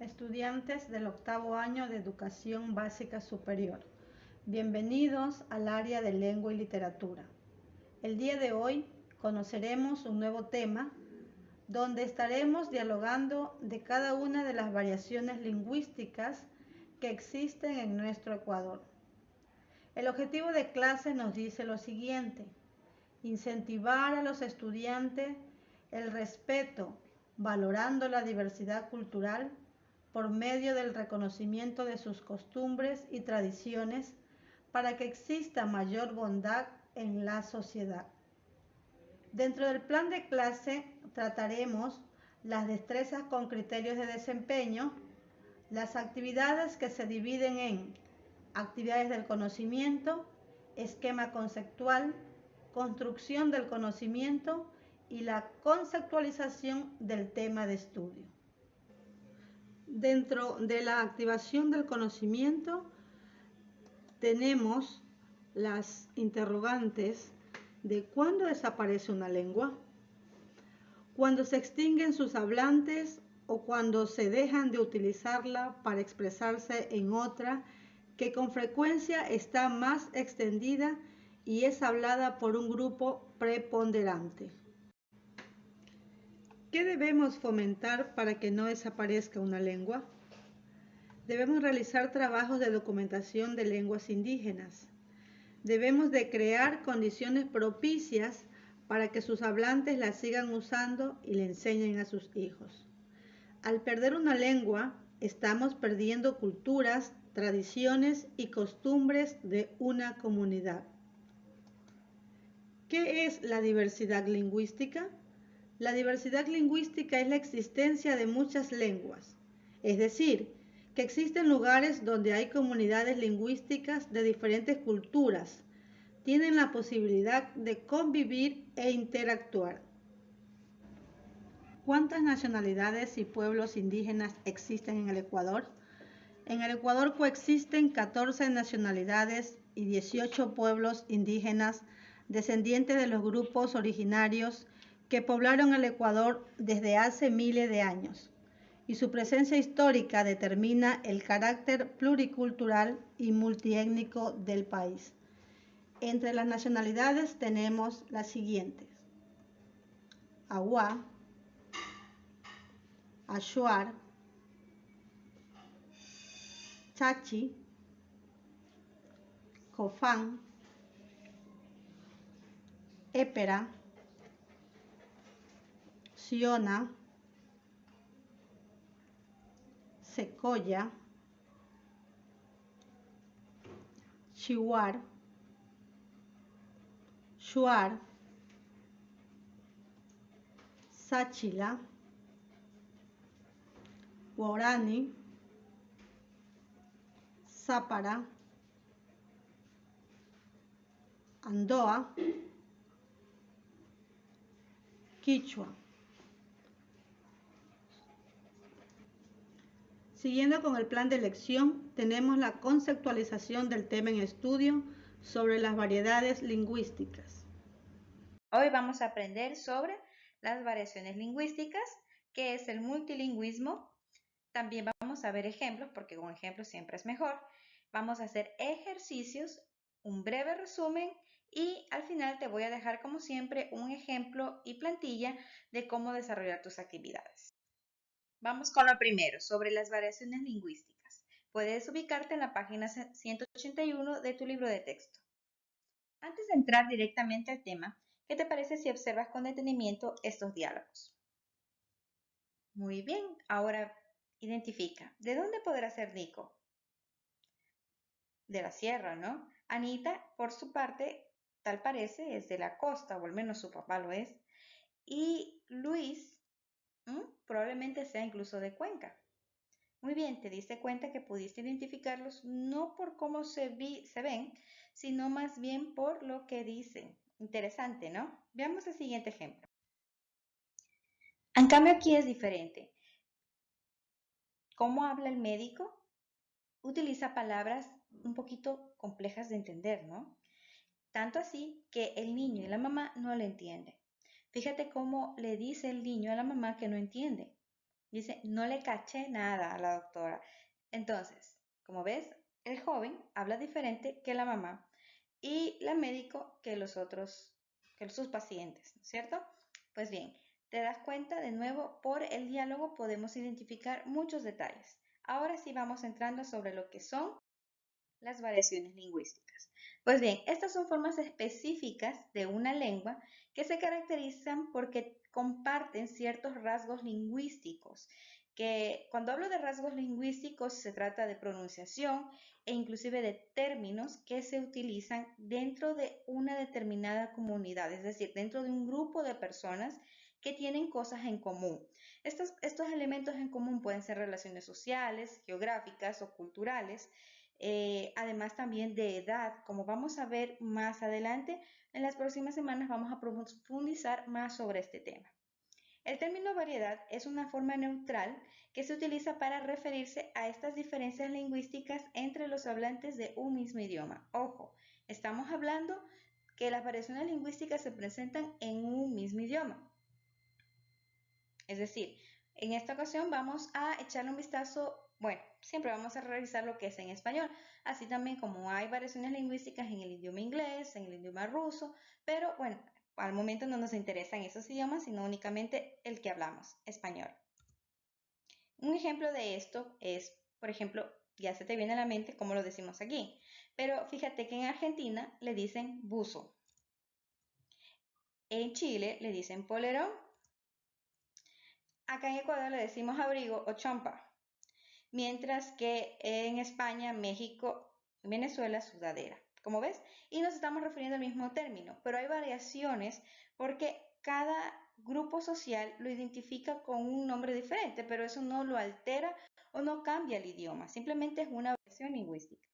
estudiantes del octavo año de Educación Básica Superior. Bienvenidos al área de Lengua y Literatura. El día de hoy conoceremos un nuevo tema donde estaremos dialogando de cada una de las variaciones lingüísticas que existen en nuestro Ecuador. El objetivo de clase nos dice lo siguiente: incentivar a los estudiantes el respeto, valorando la diversidad cultural por medio del reconocimiento de sus costumbres y tradiciones para que exista mayor bondad en la sociedad. Dentro del plan de clase trataremos las destrezas con criterios de desempeño, las actividades que se dividen en actividades del conocimiento, esquema conceptual, construcción del conocimiento y la conceptualización del tema de estudio. Dentro de la activación del conocimiento tenemos las interrogantes de ¿cuándo desaparece una lengua? ¿Cuándo se extinguen sus hablantes o cuando se dejan de utilizarla para expresarse en otra que con frecuencia está más extendida y es hablada por un grupo preponderante? ¿Qué debemos fomentar para que no desaparezca una lengua? Debemos realizar trabajos de documentación de lenguas indígenas. Debemos de crear condiciones propicias para que sus hablantes la sigan usando y le enseñen a sus hijos. Al perder una lengua, estamos perdiendo culturas, tradiciones y costumbres de una comunidad. ¿Qué es la diversidad lingüística? La diversidad lingüística es la existencia de muchas lenguas, es decir, que existen lugares donde hay comunidades lingüísticas de diferentes culturas, tienen la posibilidad de convivir e interactuar. ¿Cuántas nacionalidades y pueblos indígenas existen en el Ecuador? En el Ecuador coexisten 14 nacionalidades y 18 pueblos indígenas descendientes de los grupos originarios que poblaron el Ecuador desde hace miles de años, y su presencia histórica determina el carácter pluricultural y multiétnico del país. Entre las nacionalidades tenemos las siguientes: Awá, Ashuar, Chachi, Cofán, Épera, Siona, Secoya, Chihuar, Shuar, Sáchila, Guarani, Zápara, Andoa, Quichua. Siguiendo con el plan de lección, tenemos la conceptualización del tema en estudio sobre las variedades lingüísticas. Hoy vamos a aprender sobre las variaciones lingüísticas, qué es el multilingüismo. También vamos a ver ejemplos, porque con ejemplos siempre es mejor. Vamos a hacer ejercicios, un breve resumen y al final te voy a dejar como siempre un ejemplo y plantilla de cómo desarrollar tus actividades. Vamos con lo primero, sobre las variaciones lingüísticas. Puedes ubicarte en la página 181 de tu libro de texto. Antes de entrar directamente al tema, ¿qué te parece si observas con detenimiento estos diálogos? Muy bien, ahora identifica, ¿de dónde podrá ser Nico? De la sierra, ¿no? Anita, por su parte, tal parece, es de la costa, o al menos su papá lo es. Y Luis, probablemente sea incluso de Cuenca. Muy bien, te diste cuenta que pudiste identificarlos no por cómo se ven, sino más bien por lo que dicen. Interesante, ¿no? Veamos el siguiente ejemplo. En cambio aquí es diferente. ¿Cómo habla el médico? Utiliza palabras un poquito complejas de entender, ¿no? Tanto así que el niño y la mamá no le entienden. Fíjate cómo le dice el niño a la mamá que no entiende. Dice, no le caché nada a la doctora. Entonces, como ves, el joven habla diferente que la mamá y la médico que sus pacientes, ¿no es cierto? Pues bien, te das cuenta de nuevo, por el diálogo podemos identificar muchos detalles. Ahora sí vamos entrando sobre lo que son las variaciones lingüísticas. Pues bien, estas son formas específicas de una lengua que se caracterizan porque comparten ciertos rasgos lingüísticos, que cuando hablo de rasgos lingüísticos se trata de pronunciación e inclusive de términos que se utilizan dentro de una determinada comunidad, es decir, dentro de un grupo de personas que tienen cosas en común. Estos elementos en común pueden ser relaciones sociales, geográficas o culturales, además también de edad, como vamos a ver más adelante, en las próximas semanas vamos a profundizar más sobre este tema. El término variedad es una forma neutral que se utiliza para referirse a estas diferencias lingüísticas entre los hablantes de un mismo idioma. Ojo, estamos hablando que las variaciones lingüísticas se presentan en un mismo idioma. Es decir, en esta ocasión vamos a echarle un vistazo, bueno, siempre vamos a revisar lo que es en español, así también como hay variaciones lingüísticas en el idioma inglés, en el idioma ruso, pero bueno, al momento no nos interesan esos idiomas, sino únicamente el que hablamos, español. Un ejemplo de esto es, por ejemplo, ya se te viene a la mente cómo lo decimos aquí, pero fíjate que en Argentina le dicen buzo, en Chile le dicen polerón, acá en Ecuador le decimos abrigo o chompa, mientras que en España, México y Venezuela, sudadera. Como ves, y nos estamos refiriendo al mismo término, pero hay variaciones porque cada grupo social lo identifica con un nombre diferente, pero eso no lo altera o no cambia el idioma, simplemente es una variación lingüística.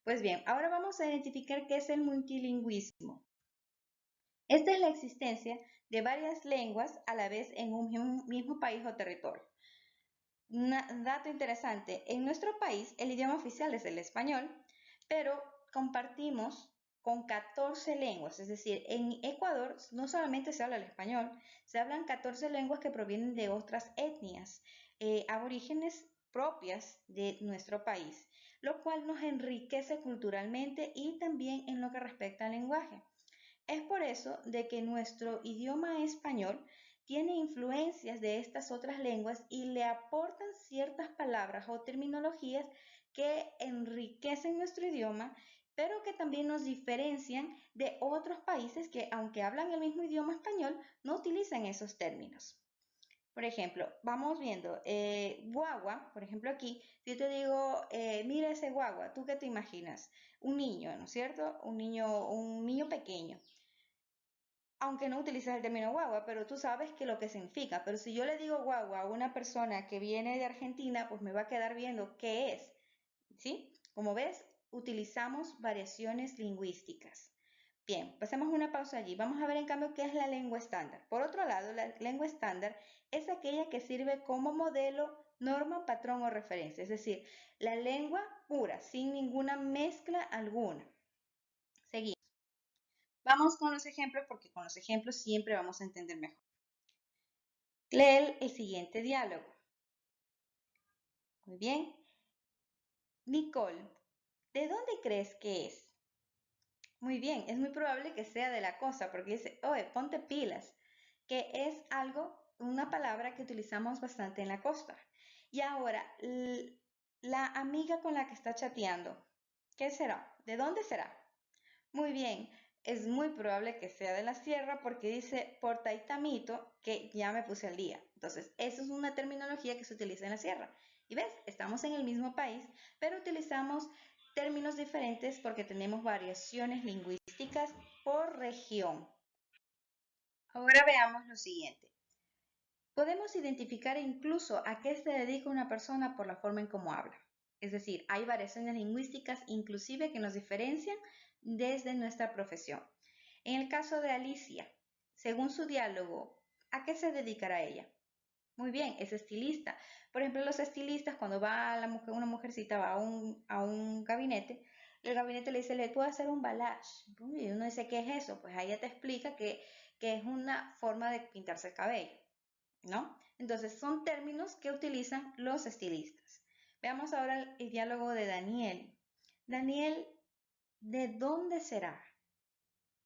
Pues bien, ahora vamos a identificar qué es el multilingüismo. Esta es la existencia de varias lenguas a la vez en un mismo país o territorio. Un dato interesante, en nuestro país el idioma oficial es el español, pero compartimos con 14 lenguas, es decir, en Ecuador no solamente se habla el español, se hablan 14 lenguas que provienen de otras etnias, aborígenes propias de nuestro país, lo cual nos enriquece culturalmente y también en lo que respecta al lenguaje. Es por eso de que nuestro idioma español tiene influencias de estas otras lenguas y le aportan ciertas palabras o terminologías que enriquecen nuestro idioma, pero que también nos diferencian de otros países que, aunque hablan el mismo idioma español, no utilizan esos términos. Por ejemplo, vamos viendo, guagua, por ejemplo aquí, si yo te digo, mira ese guagua, ¿tú qué te imaginas? Un niño, ¿no es cierto? Un niño pequeño, aunque no utilices el término guagua, pero tú sabes que lo que significa. Pero si yo le digo guagua a una persona que viene de Argentina, pues me va a quedar viendo qué es, ¿sí? Como ves, utilizamos variaciones lingüísticas. Bien, pasemos una pausa allí. Vamos a ver en cambio qué es la lengua estándar. Por otro lado, la lengua estándar es aquella que sirve como modelo, norma, patrón o referencia, es decir, la lengua pura, sin ninguna mezcla alguna. Seguimos. Vamos con los ejemplos porque con los ejemplos siempre vamos a entender mejor. Lee el siguiente diálogo. Muy bien. Nicole, ¿de dónde crees que es? Muy bien, es muy probable que sea de la costa porque dice, oye, ponte pilas, que es algo, una palabra que utilizamos bastante en la costa. Y ahora, la amiga con la que está chateando, ¿qué será? ¿De dónde será? Muy bien, es muy probable que sea de la sierra porque dice por Taitamito que ya me puse al día. Entonces, eso es una terminología que se utiliza en la sierra. Y ves, estamos en el mismo país, pero utilizamos términos diferentes porque tenemos variaciones lingüísticas por región. Ahora veamos lo siguiente. Podemos identificar incluso a qué se dedica una persona por la forma en cómo habla. Es decir, hay variaciones lingüísticas inclusive que nos diferencian desde nuestra profesión. En el caso de Alicia, según su diálogo, ¿a qué se dedicará ella? Muy bien, es estilista. Por ejemplo, los estilistas, cuando va una mujercita va a un gabinete, el gabinete le dice, le puedo hacer un balayage. Y uno dice, ¿qué es eso? Pues ahí ella te explica que es una forma de pintarse el cabello. ¿no? Entonces, son términos que utilizan los estilistas. Veamos ahora el diálogo de Daniel. Daniel, ¿de dónde será?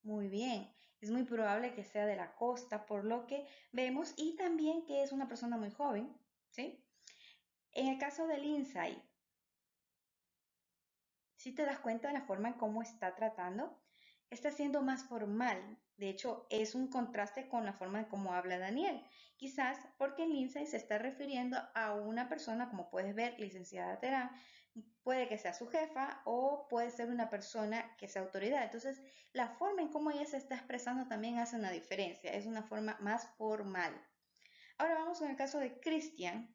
Muy bien, es muy probable que sea de la costa, por lo que vemos, y también que es una persona muy joven, ¿sí? En el caso del Lindsay, si te das cuenta de la forma en cómo está tratando, está siendo más formal. De hecho, es un contraste con la forma en cómo habla Daniel. Quizás porque Lindsay se está refiriendo a una persona, como puedes ver, licenciada Terán, puede que sea su jefa o puede ser una persona que sea autoridad. Entonces, la forma en cómo ella se está expresando también hace una diferencia. Es una forma más formal. Ahora vamos con el caso de Christian.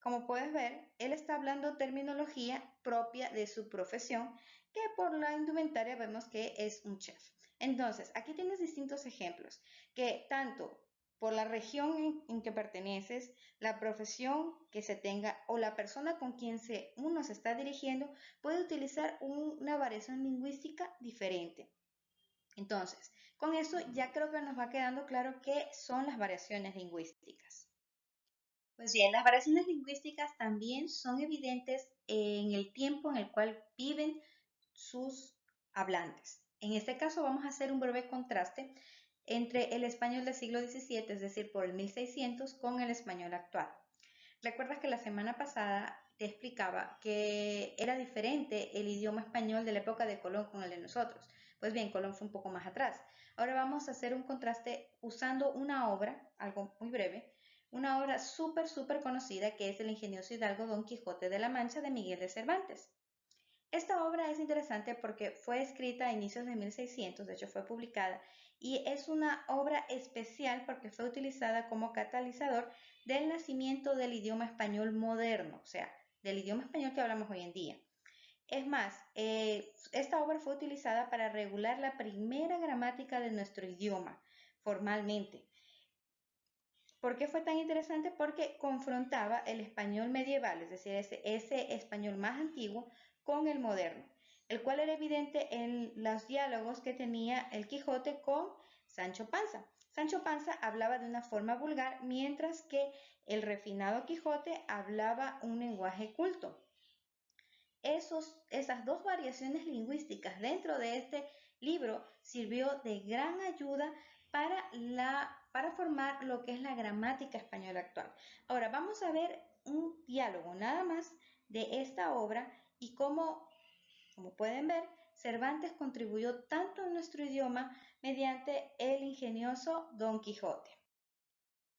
Como puedes ver, él está hablando terminología propia de su profesión, que por la indumentaria vemos que es un chef. Entonces, aquí tienes distintos ejemplos, que tanto por la región en que perteneces, la profesión que se tenga o la persona con quien uno se está dirigiendo, puede utilizar una variación lingüística diferente. Entonces, con eso ya creo que nos va quedando claro qué son las variaciones lingüísticas. Pues bien, las variaciones lingüísticas también son evidentes en el tiempo en el cual viven sus hablantes. En este caso vamos a hacer un breve contraste entre el español del siglo XVII, es decir, por el 1600, con el español actual. Recuerdas que la semana pasada te explicaba que era diferente el idioma español de la época de Colón con el de nosotros. Pues bien, Colón fue un poco más atrás. Ahora vamos a hacer un contraste usando una obra, algo muy breve, una obra súper conocida que es El ingenioso hidalgo Don Quijote de la Mancha de Miguel de Cervantes. Esta obra es interesante porque fue escrita a inicios de 1600, de hecho fue publicada, y es una obra especial porque fue utilizada como catalizador del nacimiento del idioma español moderno, o sea, del idioma español que hablamos hoy en día. Es más, esta obra fue utilizada para regular la primera gramática de nuestro idioma, formalmente. ¿Por qué fue tan interesante? Porque confrontaba el español medieval, es decir, ese español más antiguo, con el moderno, el cual era evidente en los diálogos que tenía el Quijote con Sancho Panza. Sancho Panza hablaba de una forma vulgar, mientras que el refinado Quijote hablaba un lenguaje culto. Esas dos variaciones lingüísticas dentro de este libro sirvió de gran ayuda para formar lo que es la gramática española actual. Ahora vamos a ver un diálogo nada más de esta obra y como pueden ver, Cervantes contribuyó tanto en nuestro idioma mediante el ingenioso Don Quijote.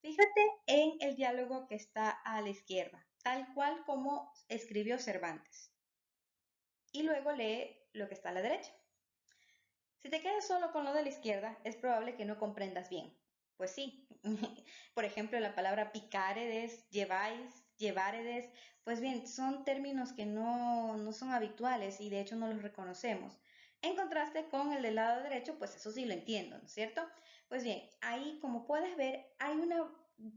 Fíjate en el diálogo que está a la izquierda, tal cual como escribió Cervantes. Y luego lee lo que está a la derecha. Si te quedas solo con lo de la izquierda, es probable que no comprendas bien. Pues sí, por ejemplo, la palabra picáredes, lleváis, lleváredes, pues bien, son términos que no son habituales y de hecho no los reconocemos. En contraste con el del lado derecho, pues eso sí lo entiendo, ¿no es cierto? Pues bien, ahí como puedes ver,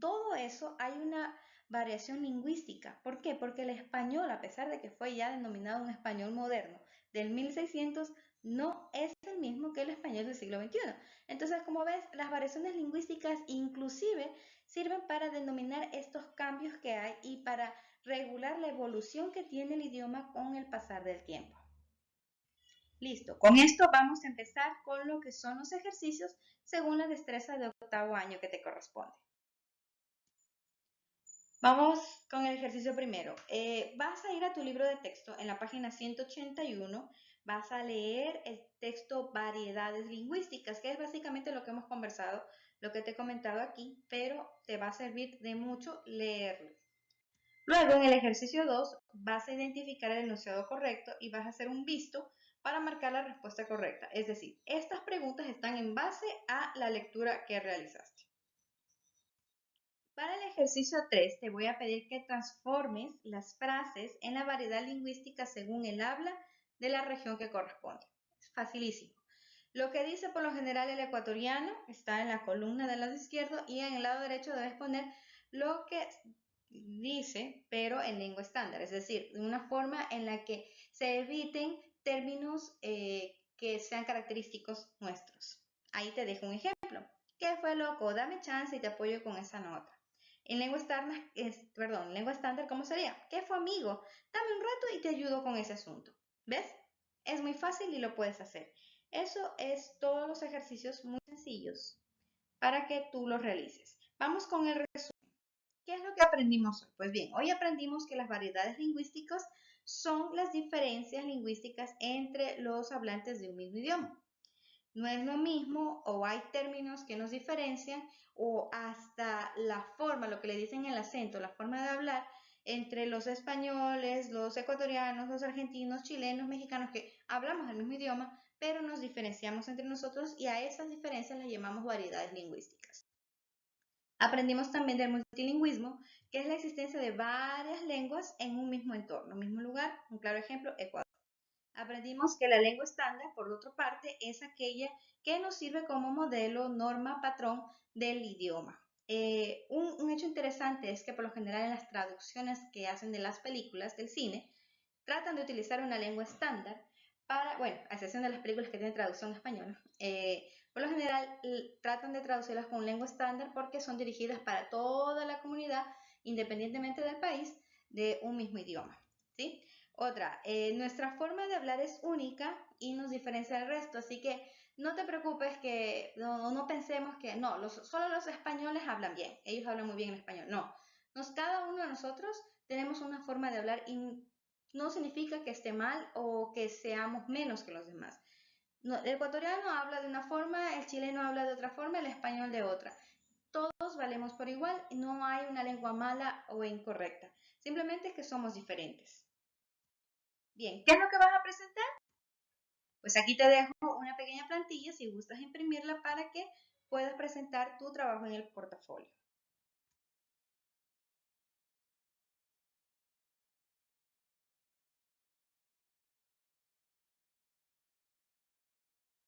todo eso hay una variación lingüística. ¿Por qué? Porque el español, a pesar de que fue ya denominado un español moderno del 1600, no es el mismo que el español del siglo XXI. Entonces, como ves, las variaciones lingüísticas inclusive sirven para denominar estos cambios que hay y para regular la evolución que tiene el idioma con el pasar del tiempo. Listo, con esto vamos a empezar con lo que son los ejercicios según la destreza de octavo año que te corresponde. Vamos con el ejercicio primero. Vas a ir a tu libro de texto en la página 181, vas a leer el texto Variedades lingüísticas, que es básicamente lo que hemos conversado, lo que te he comentado aquí, pero te va a servir de mucho leerlo. Luego, en el ejercicio 2, vas a identificar el enunciado correcto y vas a hacer un visto para marcar la respuesta correcta. Es decir, estas preguntas están en base a la lectura que realizaste. Para el ejercicio 3 te voy a pedir que transformes las frases en la variedad lingüística según el habla de la región que corresponde. Es facilísimo. Lo que dice por lo general el ecuatoriano está en la columna del lado izquierdo y en el lado derecho debes poner lo que dice, pero en lengua estándar, es decir, de una forma en la que se eviten términos que sean característicos nuestros. Ahí te dejo un ejemplo. ¿Qué fue, loco? Dame chance y te apoyo con esa nota. En lengua estándar, ¿cómo sería? ¿Qué fue, amigo? Dame un rato y te ayudo con ese asunto. ¿Ves? Es muy fácil y lo puedes hacer. Eso es todos los ejercicios muy sencillos para que tú los realices. Vamos con el resumen. ¿Qué es lo que aprendimos hoy? Pues bien, hoy aprendimos que las variedades lingüísticas son las diferencias lingüísticas entre los hablantes de un mismo idioma. No es lo mismo o hay términos que nos diferencian o hasta la forma, lo que le dicen el acento, la forma de hablar entre los españoles, los ecuatorianos, los argentinos, chilenos, mexicanos, que hablamos el mismo idioma, pero nos diferenciamos entre nosotros y a esas diferencias las llamamos variedades lingüísticas. Aprendimos también del multilingüismo, que es la existencia de varias lenguas en un mismo entorno, un mismo lugar. Un claro ejemplo, Ecuador. Aprendimos que la lengua estándar, por otra parte, es aquella que nos sirve como modelo, norma, patrón del idioma. Un hecho interesante es que por lo general en las traducciones que hacen de las películas del cine, tratan de utilizar una lengua estándar para, bueno, a excepción de las películas que tienen traducción española, por lo general tratan de traducirlas con lengua estándar porque son dirigidas para toda la comunidad, independientemente del país, de un mismo idioma, ¿sí? Otra, nuestra forma de hablar es única y nos diferencia del resto, así que no te preocupes que no pensemos que no, solo los españoles hablan bien, ellos hablan muy bien en español, no. Cada uno de nosotros tenemos una forma de hablar y no significa que esté mal o que seamos menos que los demás. No, el ecuatoriano habla de una forma, el chileno habla de otra forma, el español de otra. Todos valemos por igual y no hay una lengua mala o incorrecta. Simplemente es que somos diferentes. Bien, ¿qué es lo que vas a presentar? Pues aquí te dejo una pequeña plantilla si gustas imprimirla para que puedas presentar tu trabajo en el portafolio.